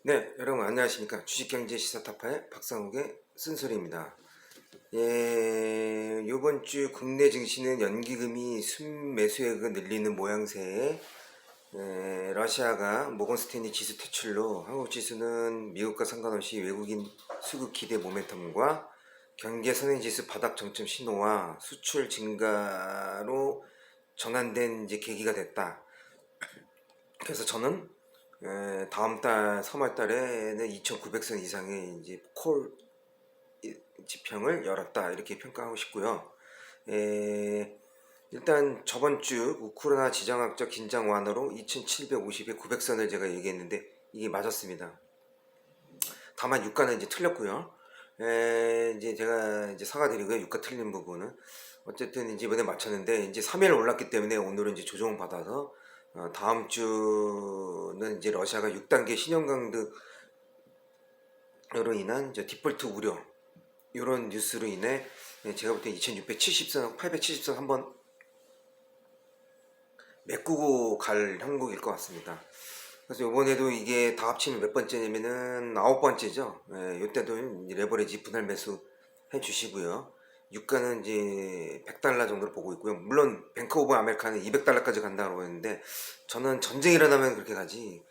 네, 여러분 안녕하십니까. 주식경제 시사타파의 박상욱의 쓴소리입니다. 예, 요번 주 국내 증시는 연기금이 순매수액을 늘리는 모양새에 러시아가 모건스탠리 지수 퇴출로 한국 지수는 미국과 상관없이 외국인 수급 기대 모멘텀과 경제 선행지수 바닥 정점 신호와 수출 증가로 전환된 이제 계기가 됐다. 그래서 저는 다음 달 3월 달에는 2,900선 이상의 이제 콜 지평을 열었다 이렇게 평가하고 싶고요. 일단 저번 주 우크라이나 지정학적 긴장 완화로 2,750에 900선을 제가 얘기했는데 이게 맞았습니다. 다만 유가는 이제 틀렸고요. 이제 제가 이제 사과드리고요. 유가 틀린 부분은 어쨌든 이제 이번에 맞췄는데 이제 3일 올랐기 때문에 오늘은 이제 조정 받아서 다음 주는 이제 러시아가 6단계 신용 강등으로 인한 이제 디폴트 우려 이런 뉴스로 인해 제가 볼 때 2670선, 870선 한번 메꾸고 갈 형국일 것 같습니다. 그래서 이번에도 이게 다 합치면 몇 번째냐면은 9번째죠. 이때도 레버리지 분할 매수 해주시고요. 유가는 이제 100달러 정도로 보고 있고요. 물론 뱅크 오브 아메리카는 200달러까지 간다고 했는데 저는 전쟁이 일어나면 그렇게 가지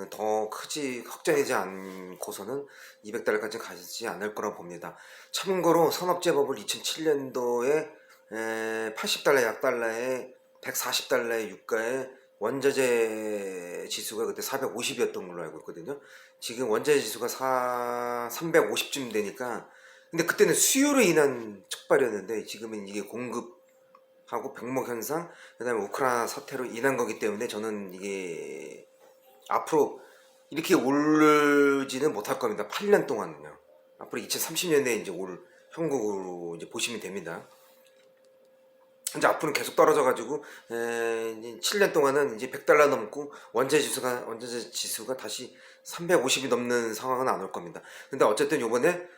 더 크지 확장되지 않고서는 200달러까지 가지 않을 거라고 봅니다. 참고로 산업재법을 2007년도에 80달러 약달러에 140달러의 유가에 원자재 지수가 그때 450이었던 걸로 알고 있거든요. 지금 원자재 지수가 350쯤 되니까 근데 그때는 수요로 인한 촉발이었는데 지금은 이게 공급하고 병목 현상 그다음에 우크라이나 사태로 인한 거기 때문에 저는 이게 앞으로 이렇게 오르지는 못할 겁니다. 8년 동안은요. 앞으로 2030년에 이제 올 형국으로 이제 보시면 됩니다. 이제 앞으로는 계속 떨어져가지고 7년 동안은 이제 100달러 넘고 원자재 지수가 다시 350이 넘는 상황은 안 올 겁니다. 근데 어쨌든 요번에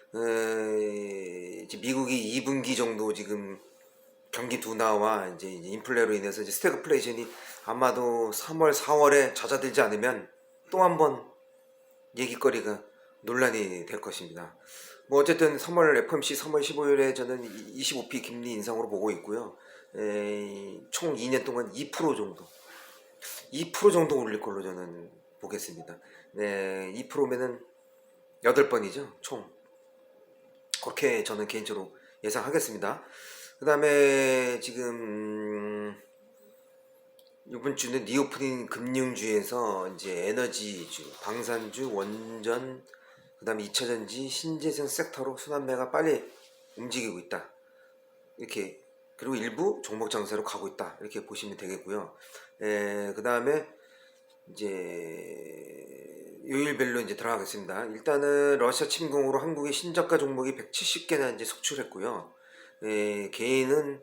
이제 미국이 2분기 정도 지금 경기 둔화와 이제 인플레로 인해서 이제 스태그플레이션이 아마도 3월, 4월에 잦아들지 않으면 또 한 번 얘기거리가 논란이 될 것입니다. 뭐 어쨌든 3월 FOMC 3월 15일에 저는 25p 금리 인상으로 보고 있고요. 총 2년 동안 2% 정도 올릴 걸로 저는 보겠습니다. 네, 2%면은 8번이죠, 총. 그렇게 저는 개인적으로 예상하겠습니다. 그 다음에 지금 이번 주는 리오프닝 금융주에서 이제 에너지주, 방산주, 원전, 그 다음에 2차전지, 신재생 섹터로 순환매가 빨리 움직이고 있다. 이렇게 그리고 일부 종목 장세로 가고 있다. 이렇게 보시면 되겠고요. 그 다음에 이제 요일별로 이제 들어가겠습니다. 일단은 러시아 침공으로 한국의 신저가 종목이 170개나 이제 속출했고요. 개인은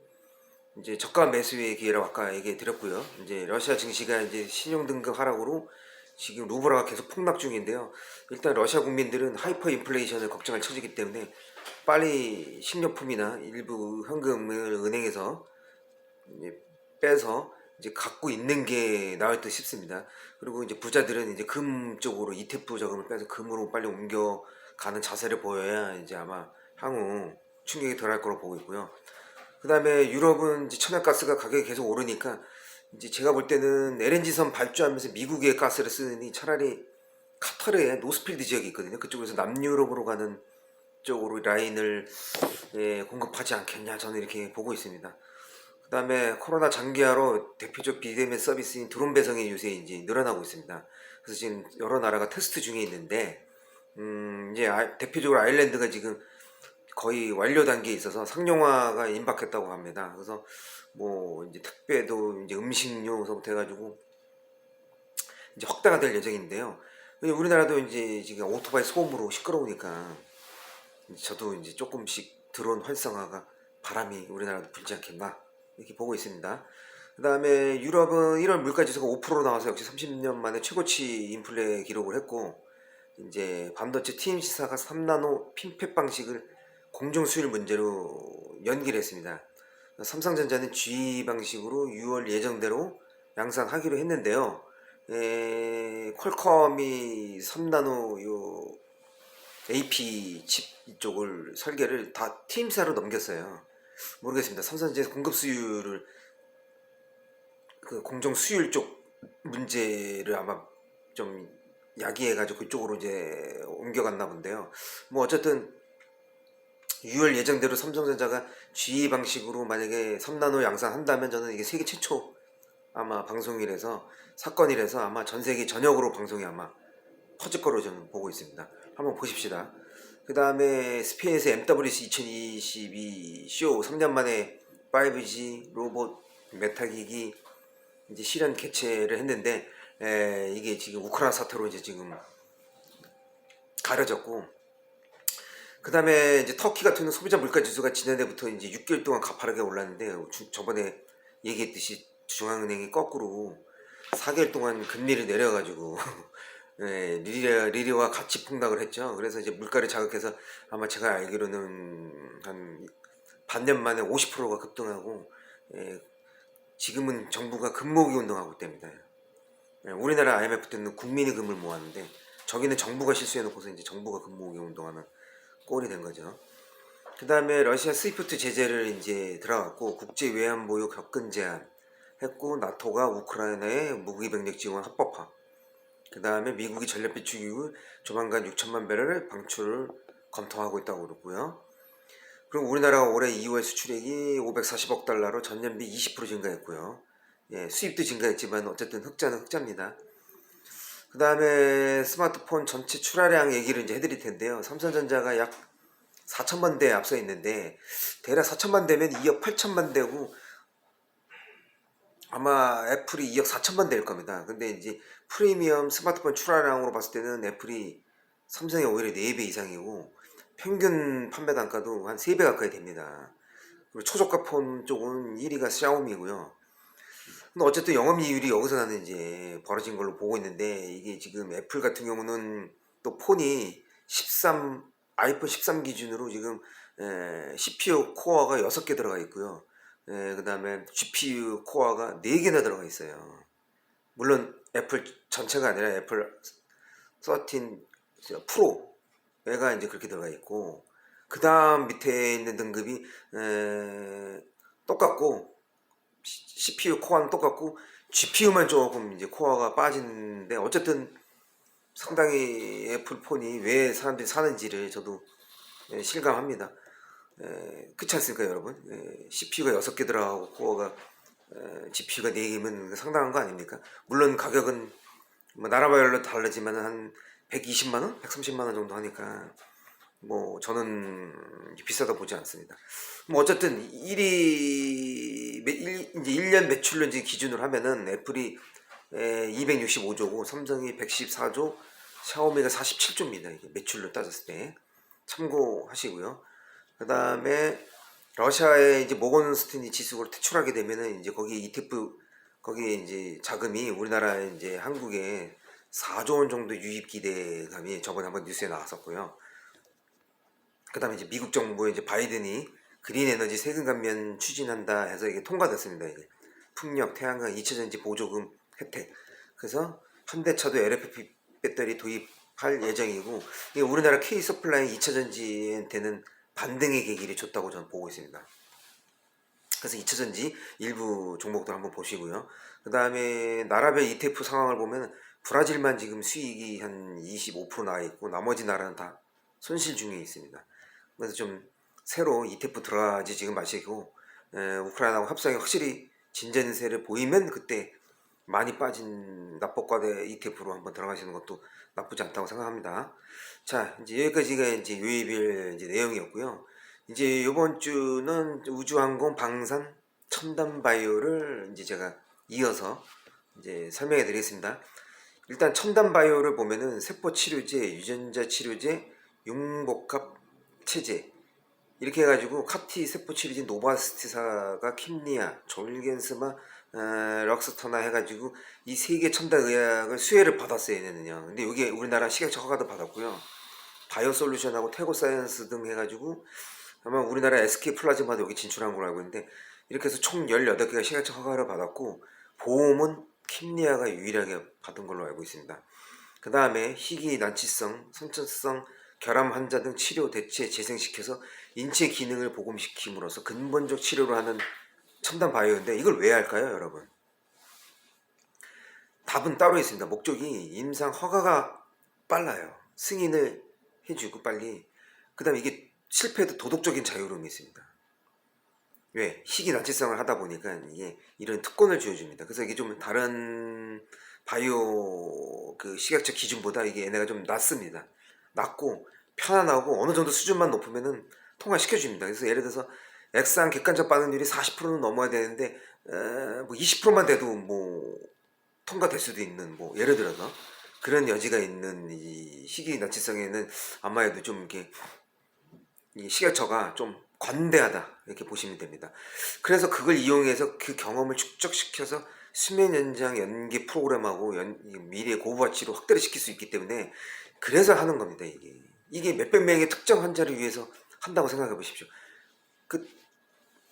이제 저가 매수의 기회라고 아까 얘기해 드렸고요. 이제 러시아 증시가 이제 신용 등급 하락으로 지금 루블화가 계속 폭락 중인데요. 일단 러시아 국민들은 하이퍼 인플레이션을 걱정할 처지기 때문에 빨리 식료품이나 일부 현금을 은행에서 이제 빼서 이제 갖고 있는 게 나을 듯 싶습니다. 그리고 이제 부자들은 이제 금 쪽으로 ETF 자금을 빼서 금으로 빨리 옮겨가는 자세를 보여야 이제 아마 향후 충격이 덜할 거로 보고 있고요. 그 다음에 유럽은 이제 천연가스가 가격이 계속 오르니까 이제 제가 볼 때는 LNG선 발주하면서 미국의 가스를 쓰니 차라리 카타르에 노스필드 지역이 있거든요. 그쪽에서 남유럽으로 가는 쪽으로 라인을 공급하지 않겠냐 저는 이렇게 보고 있습니다. 그 다음에 코로나 장기화로 대표적 비대면 서비스인 드론 배송이 요새 이제 늘어나고 있습니다. 그래서 지금 여러 나라가 테스트 중에 있는데 이제 대표적으로 아일랜드가 지금 거의 완료 단계에 있어서 상용화가 임박했다고 합니다. 그래서 뭐 이제 택배도 이제 음식료서부터 해가지고 이제 확대가 될 예정인데요. 우리나라도 이제 지금 오토바이 소음으로 시끄러우니까 저도 이제 조금씩 드론 활성화가 바람이 우리나라도 불지 않겠나 이렇게 보고 있습니다. 그 다음에 유럽은 1월 물가지수가 5% 나와서 역시 30년 만에 최고치 인플레 기록을 했고 이제 반도체 TMC사가 3나노 핀팻 방식을 공정 수율 문제로 연기를 했습니다. 삼성전자는 G 방식으로 6월 예정대로 양산하기로 했는데요. 퀄컴이 3나노 요 AP 칩 이쪽을 설계를 다 TM사로 넘겼어요. 모르겠습니다. 삼성전자 공급 수율을 그 공정 수율 쪽 문제를 아마 좀 야기해가지고 그쪽으로 이제 옮겨갔나 본데요. 뭐 어쨌든 6월 예정대로 삼성전자가 GE 방식으로 만약에 3나노 양산한다면 저는 이게 세계 최초 아마 방송이라서 사건이라서 아마 전 세계 전역으로 방송이 아마 퍼질 거로 저는 보고 있습니다. 한번 보십시다. 그 다음에 스페인에서 MWC 2022 쇼 3년 만에 5G 로봇 메타기기 이제 실현 개최를 했는데 이게 지금 우크라이나 사태로 이제 지금 가려졌고, 그 다음에 이제 터키 같은 경우는 소비자 물가 지수가 지난해부터 이제 6개월 동안 가파르게 올랐는데 저번에 얘기했듯이 중앙은행이 거꾸로 4개월 동안 금리를 내려가지고 리리와 같이 폭락을 했죠. 그래서 이제 물가를 자극해서 아마 제가 알기로는 한 반년 만에 50%가 급등하고, 지금은 정부가 금모으기 운동하고 있답니다. 우리나라 IMF 때는 국민이 금을 모았는데 저기는 정부가 실수해놓고서 이제 정부가 금모으기 운동하는 꼴이 된 거죠. 그 다음에 러시아 스위프트 제재를 이제 들어갔고, 국제 외환 보유 격근 제한 했고, 나토가 우크라이나의 무기 병력 지원 합법화, 그 다음에 미국이 전력 비축이고 조만간 6천만 배럴을 방출을 검토하고 있다고 그러고요. 그리고 우리나라가 올해 2월 수출액이 540억 달러로 전년비 20% 증가했고요. 수입도 증가했지만 어쨌든 흑자는 흑자입니다. 그 다음에 스마트폰 전체 출하량 얘기를 이제 해드릴 텐데요. 삼성전자가 약 4천만 대에 앞서 있는데 대략 4천만 대면 2억 8천만 대고 아마 애플이 2억 4천만 대일 겁니다. 근데 이제 프리미엄 스마트폰 출하량으로 봤을 때는 애플이 삼성이 오히려 4배 이상이고 평균 판매 단가도 한 3배 가까이 됩니다. 그리고 초저가 폰 쪽은 1위가 샤오미고요. 근데 어쨌든 영업이율이 여기서 나는 이제 벌어진 걸로 보고 있는데, 이게 지금 애플 같은 경우는 또 폰이 13 아이폰 13 기준으로 지금 CPU 코어가 6개 들어가 있고요. 그 다음에 GPU 코어가 4개나 들어가 있어요. 물론 애플 전체가 아니라 애플 13 프로 얘가 이제 그렇게 들어가 있고, 그 다음 밑에 있는 등급이 똑같고 CPU 코어는 똑같고 GPU만 조금 이제 코어가 빠지는데, 어쨌든 상당히 애플 폰이 왜 사람들이 사는지를 저도 실감합니다. 그렇지 않습니까 여러분? CPU가 6개 들어가고 코어가 GPU가 4개면 상당한 거 아닙니까? 물론 가격은 뭐 나라별로 다르지만 한 120만원? 130만원 정도 하니까 뭐 저는 비싸다 보지 않습니다. 뭐 어쨌든 이제 1년 매출로 이제 기준으로 하면은 애플이 265조고 삼성이 114조, 샤오미가 47조입니다. 이게 매출로 따졌을 때 참고하시고요. 그 다음에 러시아의 이제 모건스탠리 지수를 퇴출하게 되면은 이제 거기 ETF 거기에 이제 자금이 우리나라 이제 한국에 4조 원 정도 유입 기대감이 저번에 한번 뉴스에 나왔었고요. 그 다음에 이제 미국 정부의 이제 바이든이 그린 에너지 세금 감면 추진한다 해서 이게 통과됐습니다. 이게 풍력, 태양광, 2차전지 보조금 혜택. 그래서 현대차도 LFP 배터리 도입할 예정이고, 이게 우리나라 K 서플라이 2차전지한테는 반등의 계기를 줬다고 저는 보고 있습니다. 그래서 2차전지 일부 종목들 한번 보시고요. 그 다음에 나라별 ETF 상황을 보면 브라질만 지금 수익이 한 25% 나와 있고 나머지 나라는 다 손실 중에 있습니다. 그래서 좀 새로 ETF 들어가지 지금 마시고 우크라이나하고 협상이 확실히 진전세를 보이면 그때 많이 빠진 납법과대 ETF로 한번 들어가시는 것도 나쁘지 않다고 생각합니다. 자, 이제 여기까지가 이제 요일별 이제 내용이었고요. 이제 이번 주는 우주항공, 방산, 첨단바이오를 이제 제가 이어서 이제 설명해 드리겠습니다. 일단 첨단바이오를 보면은 세포치료제, 유전자치료제, 융복합 체제 이렇게 해가지고 카티 세포치료제 노바스티사가 킴리아, 졸겐스마, 럭스터나 해가지고 이 세 개 첨단 의약을 수혜를 받았어요 얘네는요. 근데 여기 우리나라 식약처 허가도 받았고요. 바이오솔루션하고 태고사이언스 등 해가지고 아마 우리나라 SK 플라즈마도 여기 진출한 걸로 알고 있는데, 이렇게 해서 총 18개가 식약처 허가를 받았고 보험은 킴리아가 유일하게 받은 걸로 알고 있습니다. 그 다음에 희귀 난치성, 선천성 결함 환자 등 치료, 대체, 재생시켜서 인체 기능을 복원시킴으로써 근본적 치료를 하는 첨단 바이오인데 이걸 왜 할까요, 여러분? 답은 따로 있습니다. 목적이 임상 허가가 빨라요. 승인을 해주고 빨리. 그 다음에 이게 실패해도 도덕적인 자유로움이 있습니다. 왜? 희귀 난치성을 하다 보니까 이게 이런 특권을 쥐어줍니다. 그래서 이게 좀 다른 바이오 그 식약처 기준보다 이게 얘네가 좀 낮습니다. 낮고 편안하고 어느 정도 수준만 높으면은 통과시켜줍니다. 그래서 예를 들어서 액상 객관적 반응률이 40%는 넘어야 되는데 뭐 20%만 돼도 뭐 통과될 수도 있는 뭐 예를 들어서 그런 여지가 있는 이 희귀 난치성에는 아마도 좀 이렇게 이 식약처가 좀 관대하다 이렇게 보시면 됩니다. 그래서 그걸 이용해서 그 경험을 축적시켜서 수면 연장 연계 프로그램하고 미래 고부가치로 확대를 시킬 수 있기 때문에 그래서 하는 겁니다. 이게 몇백 명의 특정 환자를 위해서 한다고 생각해 보십시오. 그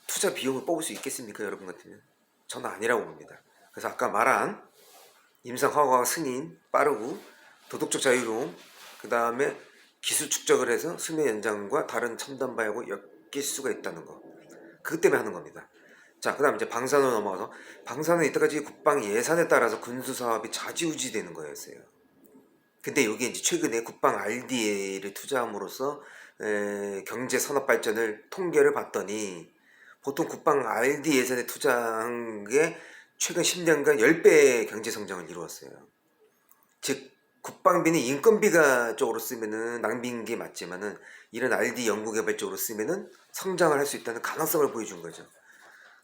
투자 비용을 뽑을 수 있겠습니까, 여러분 같으면? 저는 아니라고 봅니다. 그래서 아까 말한 임상 허가 승인 빠르고 도덕적 자유로움, 그 다음에 기술 축적을 해서 수명 연장과 다른 첨단 바이오하고 엮일 수가 있다는 거. 그것 때문에 하는 겁니다. 자, 그 다음 이제 방사능 넘어가서 방사능 이때까지 국방 예산에 따라서 군수 사업이 좌지우지 되는 거였어요. 근데 여기 이제 최근에 국방 RDA를 투자함으로써 경제 산업 발전을 통계를 봤더니 보통 국방 RD 예산에 투자한 게 최근 10년간 10배의 경제 성장을 이루었어요. 즉 국방비는 인건비가 쪽으로 쓰면은 낭비인 게 맞지만은 이런 RD 연구개발 쪽으로 쓰면은 성장을 할 수 있다는 가능성을 보여준 거죠.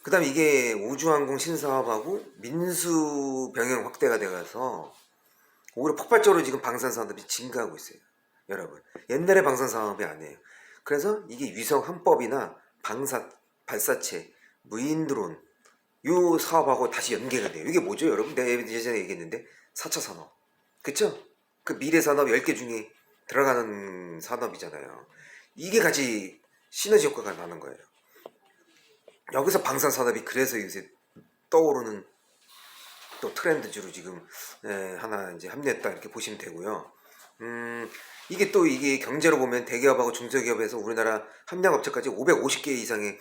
그 다음에 이게 우주항공 신사업하고 민수 병영 확대가 되어서 오히려 폭발적으로 지금 방산산업이 증가하고 있어요. 여러분 옛날의 방산산업이 아니에요. 그래서 이게 위성 항법이나 발사체, 무인드론 요 사업하고 다시 연계가 돼요. 이게 뭐죠, 여러분? 내가 예전에 얘기했는데 4차 산업. 그쵸? 그 미래 산업 10개 중에 들어가는 산업이잖아요. 이게 같이 시너지 효과가 나는 거예요. 여기서 방산 산업이 그래서 요새 떠오르는 또 트렌드주로 지금 하나 이제 합류했다 이렇게 보시면 되고요. 이게 또 이게 경제로 보면 대기업하고 중소기업에서 우리나라 함량업체까지 550개 이상의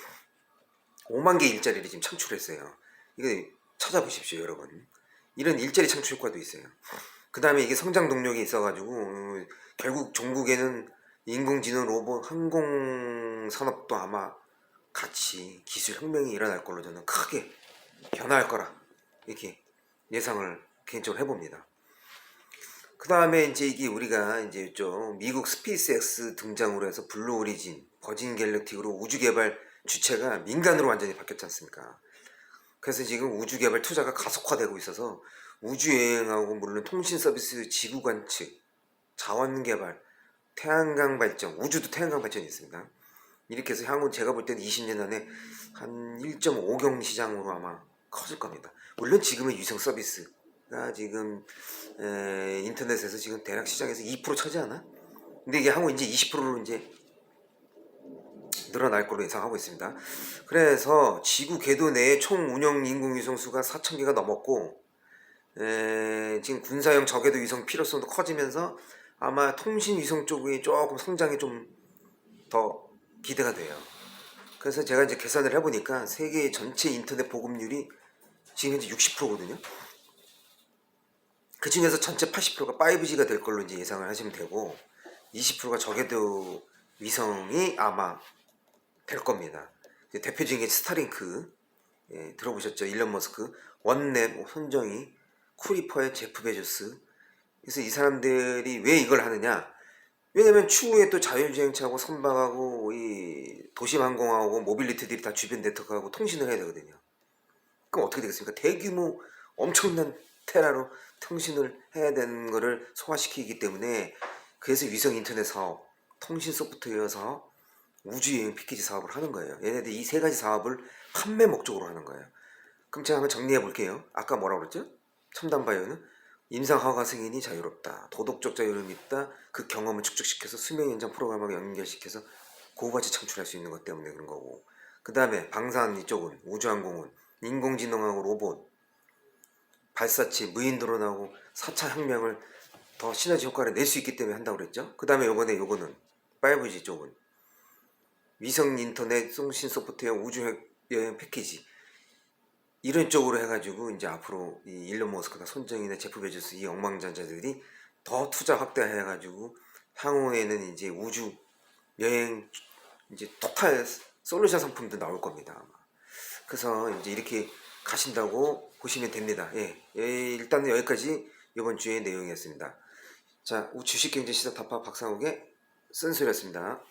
5만 개 일자리를 지금 창출했어요. 이거 찾아보십시오, 여러분. 이런 일자리 창출 효과도 있어요. 그 다음에 이게 성장 동력이 있어가지고 결국 종국에는 인공지능 로봇 항공 산업도 아마 같이 기술 혁명이 일어날 걸로 저는 크게 변화할 거라 이렇게 예상을 개인적으로 해봅니다. 그 다음에 이제 이게 우리가 이제 좀 미국 스페이스X 등장으로 해서 블루 오리진, 버진 갤럭틱으로 우주 개발 주체가 민간으로 완전히 바뀌었지 않습니까? 그래서 지금 우주 개발 투자가 가속화되고 있어서 우주 여행하고 물론 통신 서비스, 지구 관측, 자원 개발, 태양광 발전, 우주도 태양광 발전이 있습니다. 이렇게 해서 향후 제가 볼 때는 20년 안에 한 1.5경 시장으로 아마 커질 겁니다. 물론 지금은 위성 서비스가 지금 인터넷에서 지금 대략 시장에서 2% 차지하나? 근데 이게 향후 이제 20%로 이제 늘어날 걸로 예상하고 있습니다. 그래서 지구 궤도 내에 총 운영 인공위성 수가 4,000개가 넘었고 지금 군사용 저궤도 위성 필요성도 커지면서 아마 통신 위성 쪽이 조금 성장이 좀 더 기대가 돼요. 그래서 제가 이제 계산을 해보니까 세계 전체 인터넷 보급률이 지금 현재 60%거든요. 그 중에서 전체 80%가 5G가 될 걸로 이제 예상을 하시면 되고 20%가 저궤도 위성이 아마 될 겁니다. 대표 중에 스타링크 들어보셨죠? 일론 머스크, 원넷, 손정희, 쿠리퍼의 제프 베조스. 그래서 이 사람들이 왜 이걸 하느냐? 왜냐면 추후에 또 자율주행차하고 선박하고 이 도심항공하고 모빌리티들이 다 주변 네트워크하고 통신을 해야 되거든요. 그럼 어떻게 되겠습니까? 대규모 엄청난 테라로 통신을 해야 되는 거를 소화시키기 때문에 그래서 위성 인터넷 사업, 통신 소프트웨어 사업, 우주여행 패키지 사업을 하는 거예요. 얘네들 이 세 가지 사업을 판매 목적으로 하는 거예요. 그럼 제가 한번 정리해 볼게요. 아까 뭐라고 그랬죠? 첨단 바이오는 임상 허가 승인이 자유롭다. 도덕적 자유로움이 있다. 그 경험을 축적시켜서 수명 연장 프로그램하고 연결시켜서 고가치 창출할 수 있는 것 때문에 그런 거고. 그 다음에 방산 이쪽은 우주항공은 인공지능하고 로봇, 발사체, 무인 드론하고 4차 혁명을 더 시너지 효과를 낼 수 있기 때문에 한다고 그랬죠. 그 다음에 요거는 5G 쪽은 위성 인터넷 송신 소프트웨어 우주 여행 패키지 이런 쪽으로 해가지고 이제 앞으로 이 일론 머스크나 손정이나 제프 베조스 이 억만장자들이 더 투자 확대해가지고 향후에는 이제 우주 여행 이제 토탈 솔루션 상품도 나올 겁니다. 아마. 그래서 이제 이렇게 가신다고 보시면 됩니다. 일단은 여기까지 이번 주의 내용이었습니다. 자, 주식경제 시사타파 박상욱의 쓴소리였습니다.